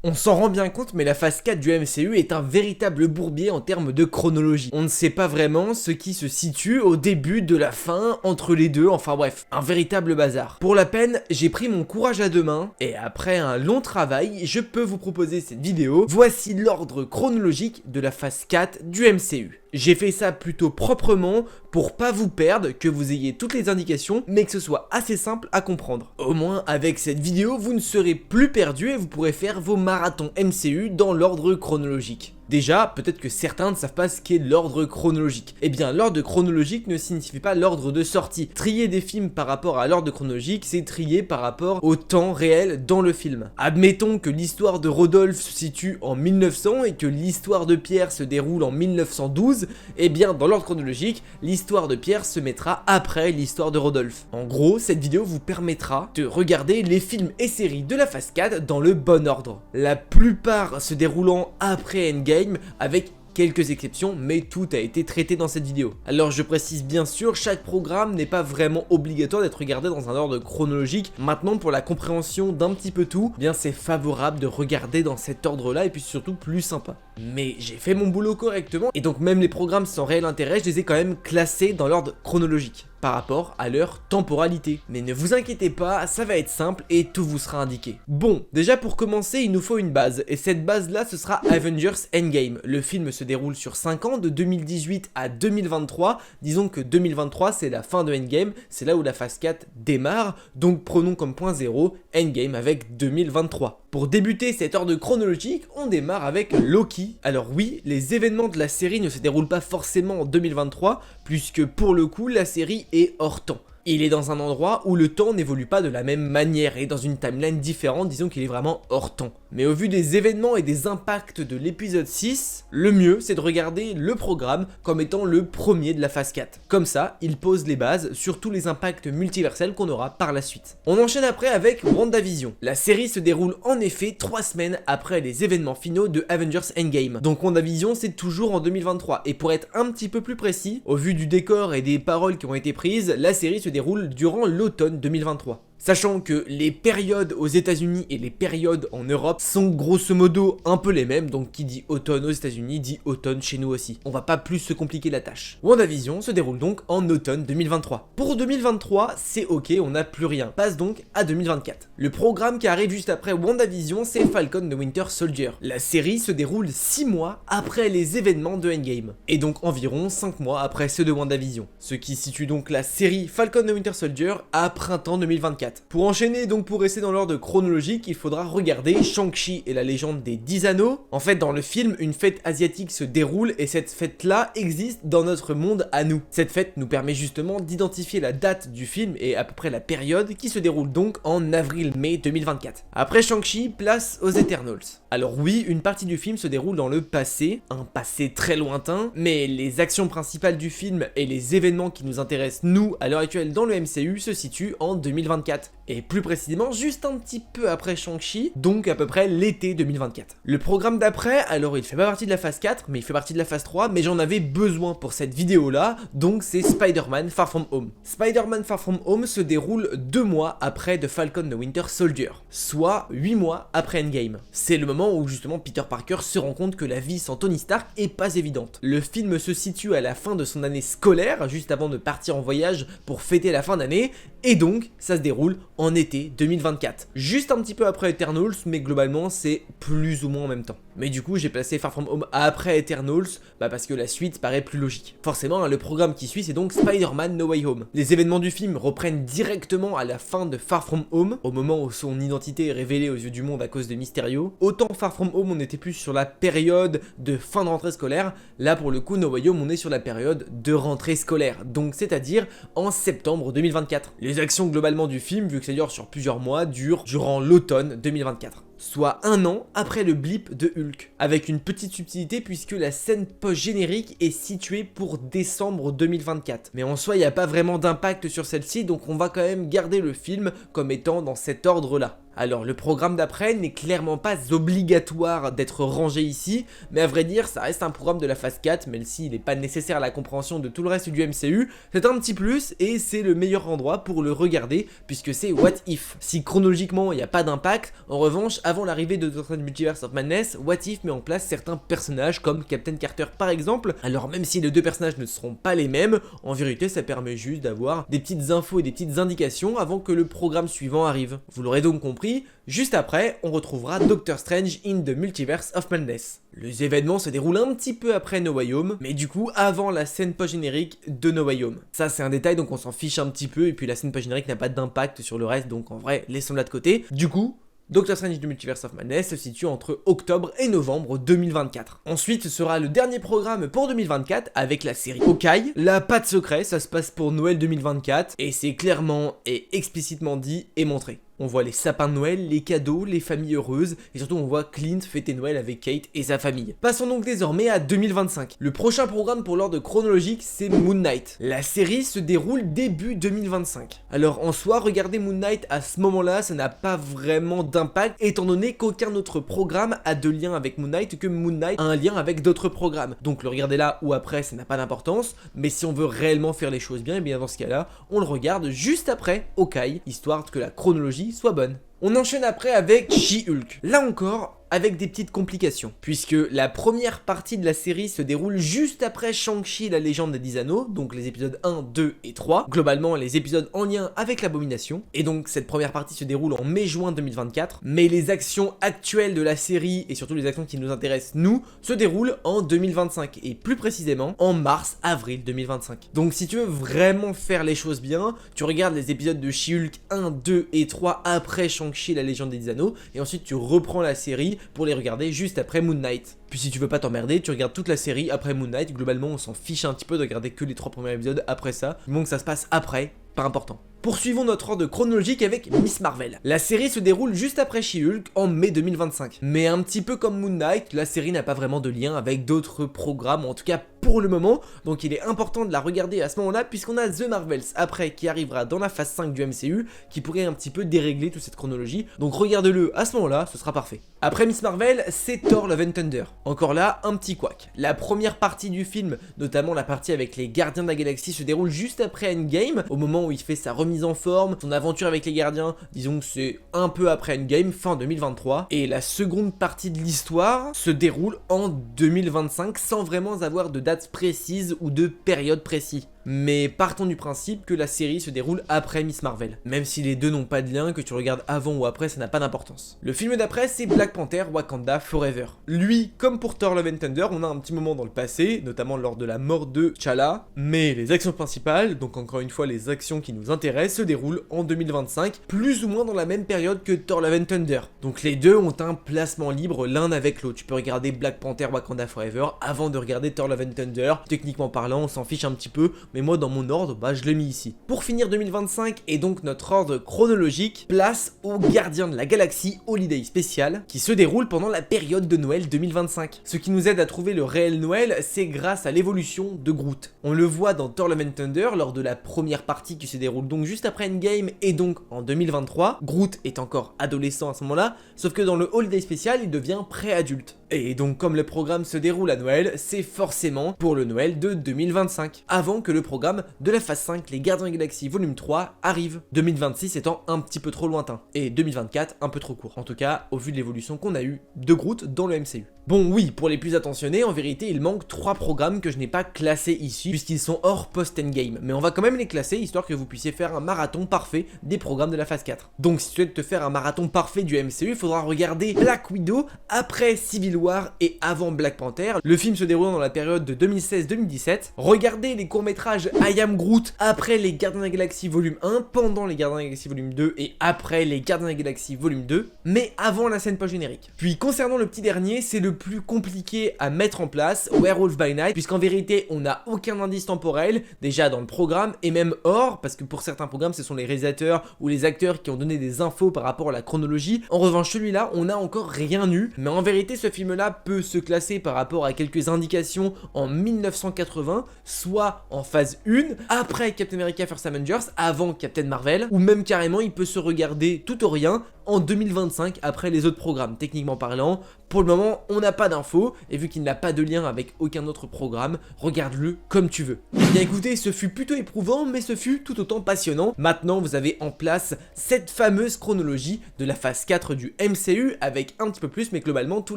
On s'en rend bien compte, mais la phase 4 du MCU est un véritable bourbier en termes de chronologie. On ne sait pas vraiment ce qui se situe au début, de la fin, entre les deux, enfin bref, un véritable bazar. Pour la peine, j'ai pris mon courage à deux mains, et après un long travail, je peux vous proposer cette vidéo. Voici l'ordre chronologique de la phase 4 du MCU. J'ai fait ça plutôt proprement pour pas vous perdre, que vous ayez toutes les indications, mais que ce soit assez simple à comprendre. Au moins, avec cette vidéo, vous ne serez plus perdu et vous pourrez faire vos marathons MCU dans l'ordre chronologique. Déjà, peut-être que certains ne savent pas ce qu'est l'ordre chronologique. Eh bien, l'ordre chronologique ne signifie pas l'ordre de sortie. Trier des films par rapport à l'ordre chronologique, c'est trier par rapport au temps réel dans le film. Admettons que l'histoire de Rodolphe se situe en 1900 et que l'histoire de Pierre se déroule en 1912, eh bien, dans l'ordre chronologique, l'histoire de Pierre se mettra après l'histoire de Rodolphe. En gros, cette vidéo vous permettra de regarder les films et séries de la phase 4 dans le bon ordre. La plupart se déroulant après Endgame, avec quelques exceptions, mais tout a été traité dans cette vidéo. Alors je précise bien sûr, chaque programme n'est pas vraiment obligatoire d'être regardé dans un ordre chronologique. Maintenant, pour la compréhension d'un petit peu tout, bien c'est favorable de regarder dans cet ordre là et puis surtout plus sympa. Mais j'ai fait mon boulot correctement et donc même les programmes sans réel intérêt, je les ai quand même classés dans l'ordre chronologique par rapport à leur temporalité. Mais ne vous inquiétez pas, ça va être simple et tout vous sera indiqué. Bon, déjà pour commencer, il nous faut une base, et cette base là, ce sera Avengers Endgame. Le film se déroule sur 5 ans, de 2018 à 2023. Disons que 2023 c'est la fin de Endgame, c'est là où la phase 4 démarre, donc prenons comme point 0 Endgame avec 2023. Pour débuter cet ordre chronologique, on démarre avec Loki. Alors oui, les événements de la série ne se déroulent pas forcément en 2023, puisque pour le coup, la série est hors temps. Il est dans un endroit où le temps n'évolue pas de la même manière et dans une timeline différente, disons qu'il est vraiment hors temps. Mais au vu des événements et des impacts de l'épisode 6, le mieux c'est de regarder le programme comme étant le premier de la phase 4. Comme ça, il pose les bases sur tous les impacts multiversels qu'on aura par la suite. On enchaîne après avec WandaVision. La série se déroule en effet 3 semaines après les événements finaux de Avengers Endgame. Donc WandaVision c'est toujours en 2023. Et pour être un petit peu plus précis, au vu du décor et des paroles qui ont été prises, la série se déroule durant l'automne 2023. Sachant que les périodes aux États-Unis et les périodes en Europe sont grosso modo un peu les mêmes, donc qui dit automne aux États-Unis dit automne chez nous aussi. On va pas plus se compliquer la tâche. WandaVision se déroule donc en automne 2023. Pour 2023, c'est ok, on n'a plus rien. Passe donc à 2024. Le programme qui arrive juste après WandaVision, c'est Falcon the Winter Soldier. La série se déroule 6 mois après les événements de Endgame, et donc environ 5 mois après ceux de WandaVision. Ce qui situe donc la série Falcon the Winter Soldier à printemps 2024. Pour enchaîner, donc pour rester dans l'ordre chronologique, il faudra regarder Shang-Chi et la légende des 10 anneaux. En fait, dans le film, une fête asiatique se déroule et cette fête-là existe dans notre monde à nous. Cette fête nous permet justement d'identifier la date du film et à peu près la période qui se déroule donc en avril-mai 2024. Après Shang-Chi, place aux Eternals. Alors oui, une partie du film se déroule dans le passé, un passé très lointain, mais les actions principales du film et les événements qui nous intéressent nous à l'heure actuelle dans le MCU se situent en 2024. Et plus précisément juste un petit peu après Shang-Chi, donc à peu près l'été 2024. Le programme d'après, alors il fait pas partie de la phase 4, mais il fait partie de la phase 3, mais j'en avais besoin pour cette vidéo là, donc c'est Spider-Man Far From Home. Spider-Man Far From Home se déroule 2 mois après The Falcon the Winter Soldier, soit 8 mois après Endgame. C'est le moment où justement Peter Parker se rend compte que la vie sans Tony Stark est pas évidente. Le film se situe à la fin de son année scolaire, juste avant de partir en voyage pour fêter la fin d'année, et donc ça se déroule en été 2024. Juste un petit peu après Eternals, mais globalement c'est plus ou moins en même temps. Mais du coup j'ai placé Far From Home après Eternals, parce que la suite paraît plus logique. Forcément, le programme qui suit c'est donc Spider-Man No Way Home. Les événements du film reprennent directement à la fin de Far From Home, au moment où son identité est révélée aux yeux du monde à cause de Mysterio. Autant Far From Home on était plus sur la période de fin de rentrée scolaire, là pour le coup No Way Home on est sur la période de rentrée scolaire, donc c'est-à-dire en septembre 2024. Les actions globalement du film, vu que ça dure sur plusieurs mois, durent durant l'automne 2024. Soit 1 an après le blip de Hulk, avec une petite subtilité puisque la scène post-générique est située pour décembre 2024. Mais en soi, il n'y a pas vraiment d'impact sur celle-ci, donc on va quand même garder le film comme étant dans cet ordre-là. Alors le programme d'après n'est clairement pas obligatoire d'être rangé ici, mais à vrai dire ça reste un programme de la phase 4, même s'il n'est pas nécessaire à la compréhension de tout le reste du MCU, c'est un petit plus et c'est le meilleur endroit pour le regarder puisque c'est What If. Si chronologiquement il n'y a pas d'impact, en revanche avant l'arrivée de Doctor Strange Multiverse of Madness, What If met en place certains personnages comme Captain Carter par exemple. Alors même si les deux personnages ne seront pas les mêmes, en vérité ça permet juste d'avoir des petites infos et des petites indications avant que le programme suivant arrive. Vous l'aurez donc compris, juste après, on retrouvera Doctor Strange in the Multiverse of Madness. Les événements se déroulent un petit peu après No Way Home, mais du coup avant la scène post-générique de No Way Home. Ça c'est un détail donc on s'en fiche un petit peu, et puis la scène post-générique n'a pas d'impact sur le reste, donc en vrai laissons-la de côté. Du coup, Doctor Strange in the Multiverse of Madness se situe entre octobre et novembre 2024. Ensuite, ce sera le dernier programme pour 2024 avec la série Hawkeye. Là, pas de secret, ça se passe pour Noël 2024 et c'est clairement et explicitement dit et montré. On voit les sapins de Noël, les cadeaux, les familles heureuses, et surtout on voit Clint fêter Noël avec Kate et sa famille. Passons donc désormais à 2025. Le prochain programme pour l'ordre chronologique, c'est Moon Knight. La série se déroule début 2025. Alors en soi, regarder Moon Knight à ce moment-là, ça n'a pas vraiment d'impact, étant donné qu'aucun autre programme a de lien avec Moon Knight, que Moon Knight a un lien avec d'autres programmes. Donc le regarder là ou après, ça n'a pas d'importance, mais si on veut réellement faire les choses bien, et bien dans ce cas-là, on le regarde juste après Hawkeye, histoire que la chronologie soit bonne. On enchaîne après avec She-Hulk. Là encore, avec des petites complications, puisque la première partie de la série se déroule juste après Shang-Chi et la légende des 10 anneaux, donc les épisodes 1, 2 et 3, globalement les épisodes en lien avec l'Abomination, et donc cette première partie se déroule en mai-juin 2024, mais les actions actuelles de la série, et surtout les actions qui nous intéressent nous, se déroulent en 2025, et plus précisément en mars-avril 2025. Donc si tu veux vraiment faire les choses bien, tu regardes les épisodes de She-Hulk 1, 2 et 3 après Shang-Chi et la légende des 10 anneaux, et ensuite tu reprends la série pour les regarder juste après Moon Knight. Puis si tu veux pas t'emmerder, tu regardes toute la série après Moon Knight. Globalement on s'en fiche un petit peu de regarder que les 3 premiers épisodes après ça, du moment que ça se passe après, pas important. Poursuivons notre ordre chronologique avec Miss Marvel. La série se déroule juste après She-Hulk en mai 2025. Mais un petit peu comme Moon Knight, la série n'a pas vraiment de lien avec d'autres programmes, en tout cas pour le moment, donc il est important de la regarder à ce moment-là puisqu'on a The Marvels après qui arrivera dans la phase 5 du MCU qui pourrait un petit peu dérégler toute cette chronologie, donc regarde-le à ce moment-là, ce sera parfait. Après Miss Marvel, c'est Thor Love and Thunder. Encore là, un petit couac. La première partie du film, notamment la partie avec les Gardiens de la Galaxie, se déroule juste après Endgame, au moment où il fait sa remise en forme, son aventure avec les Gardiens, disons que c'est un peu après Endgame, fin 2023, et la seconde partie de l'histoire se déroule en 2025 sans vraiment avoir de date précise ou de période précise. Mais partons du principe que la série se déroule après Miss Marvel. Même si les deux n'ont pas de lien, que tu regardes avant ou après, ça n'a pas d'importance. Le film d'après, c'est Black Panther Wakanda Forever. Lui, comme pour Thor Love and Thunder, on a un petit moment dans le passé, notamment lors de la mort de T'Challa, mais les actions principales, donc encore une fois les actions qui nous intéressent, se déroulent en 2025, plus ou moins dans la même période que Thor Love and Thunder. Donc les deux ont un placement libre l'un avec l'autre. Tu peux regarder Black Panther Wakanda Forever avant de regarder Thor Love and Thunder. Techniquement parlant, on s'en fiche un petit peu, mais moi dans mon ordre, je l'ai mis ici. Pour finir 2025 et donc notre ordre chronologique, place aux Gardiens de la Galaxie Holiday Special qui se déroule pendant la période de Noël 2025. Ce qui nous aide à trouver le réel Noël, c'est grâce à l'évolution de Groot. On le voit dans Thor Love and Thunder lors de la première partie qui se déroule donc juste après Endgame et donc en 2023. Groot est encore adolescent à ce moment-là, sauf que dans le Holiday Special, il devient pré-adulte. Et donc comme le programme se déroule à Noël, c'est forcément pour le Noël de 2025, avant que le programme de la phase 5, les Gardiens de la Galaxie volume 3, arrive. 2026 étant un petit peu trop lointain, et 2024 un peu trop court, en tout cas au vu de l'évolution qu'on a eu de Groot dans le MCU. Bon oui, pour les plus attentionnés, en vérité il manque 3 programmes que je n'ai pas classés ici, puisqu'ils sont hors post-endgame, mais on va quand même les classer, histoire que vous puissiez faire un marathon parfait des programmes de la phase 4. Donc si tu souhaites te faire un marathon parfait du MCU, il faudra regarder Black Widow après Civil War et avant Black Panther, le film se déroulant dans la période de 2016-2017, regardez les courts-métrages I Am Groot après les Gardiens de la Galaxie volume 1, pendant les Gardiens de la Galaxie volume 2 et après les Gardiens de la Galaxie volume 2, mais avant la scène post-générique. Puis concernant le petit dernier, c'est le plus compliqué à mettre en place, Werewolf by Night, puisqu'en vérité on n'a aucun indice temporel, déjà dans le programme et même hors, parce que pour certains programmes ce sont les réalisateurs ou les acteurs qui ont donné des infos par rapport à la chronologie. En revanche celui-là on n'a encore rien eu, mais en vérité ce film là peut se classer par rapport à quelques indications en 1980, soit en phase 1, après Captain America First Avengers, avant Captain Marvel, ou même carrément il peut se regarder tout ou rien en 2025 après les autres programmes. Techniquement parlant, pour le moment, on n'a pas d'infos, et vu qu'il n'a pas de lien avec aucun autre programme, regarde-le comme tu veux. Eh bien écoutez, ce fut plutôt éprouvant, mais ce fut tout autant passionnant. Maintenant, vous avez en place cette fameuse chronologie de la phase 4 du MCU, avec un petit peu plus, mais globalement, tous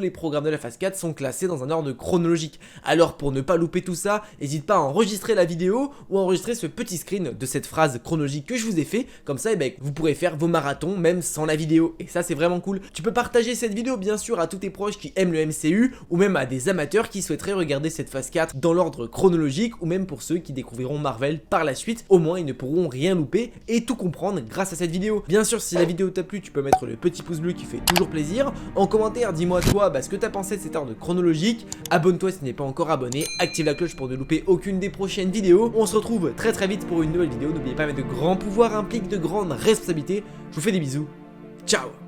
les programmes de la phase 4 sont classés dans un ordre chronologique. Alors pour ne pas louper tout ça, n'hésite pas à enregistrer la vidéo, ou à enregistrer ce petit screen de cette phrase chronologique que je vous ai fait, comme ça, eh ben, vous pourrez faire vos marathons, même sans la vidéo, et ça c'est vraiment cool. Tu peux partager cette vidéo, bien sûr, à tous tes proches qui aiment le MCU, ou même à des amateurs qui souhaiteraient regarder cette phase 4 dans l'ordre chronologique, ou même pour ceux qui découvriront Marvel par la suite. Au moins ils ne pourront rien louper et tout comprendre grâce à cette vidéo. Bien sûr, si la vidéo t'a plu, tu peux mettre le petit pouce bleu qui fait toujours plaisir. En commentaire, dis-moi toi ce que t'as pensé de cet ordre chronologique. Abonne-toi si tu n'es pas encore abonné, active la cloche pour ne louper aucune des prochaines vidéos. On se retrouve très très vite pour une nouvelle vidéo. N'oubliez pas, mais de grands pouvoirs impliquent de grandes responsabilités. Je vous fais des bisous, ciao.